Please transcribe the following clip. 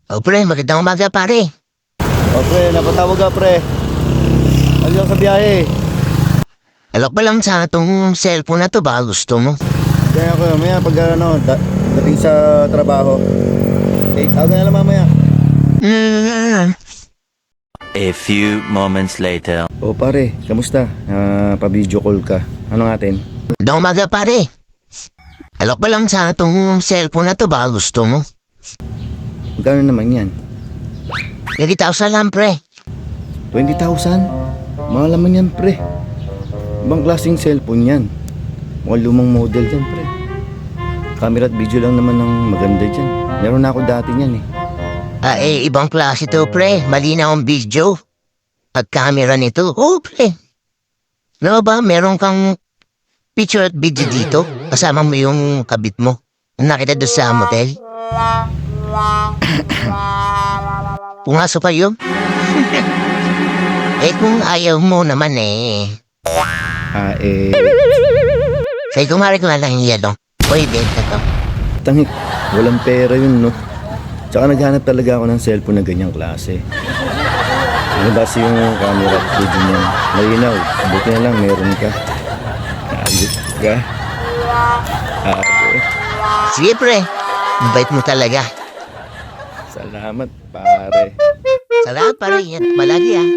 O pre, magandang umaga pare. O pre, napatawag ka pre. Aliw sa biyahe. Alok pa lang sa itong cellphone na to, baka gusto mo. Kaya ako mamaya pag dating sa trabaho. Tawag na lang mamaya. A few moments later. O pare, kamusta? Pa-video call ka. Ano natin? Magandang umaga pare. Alok pa lang sa itong cellphone na to, baka gusto mo. Magkano naman yan? 30,000 lang pre. 20,000? Mahal naman yan pre. Ibang klaseng cellphone yan. Mukhang lumang model yan pre. Camera at video lang naman ng maganda dyan. Meron na ako dati niyan eh. Ibang klase to pre. Malinaw ang video. At camera nito. Oh pre. Ano ba, meron kang picture at video dito? Kasama mo yung kabit mo. Nakita doon sa motel? Pumasok pa yun? Kung ayaw mo naman eh. Say, kumari ko na lang yung yellow. Uy, benta to. Tangik, walang pera yun no. Tsaka naghanap talaga ako ng cellphone na ganyang klase. Ano ba yung camera at video niyan? Malinaw, buti na lang meron ka. Ayos ka. Sige pre, mabait mo talaga. Salamat pare. Salamat pare, yan palagi ah.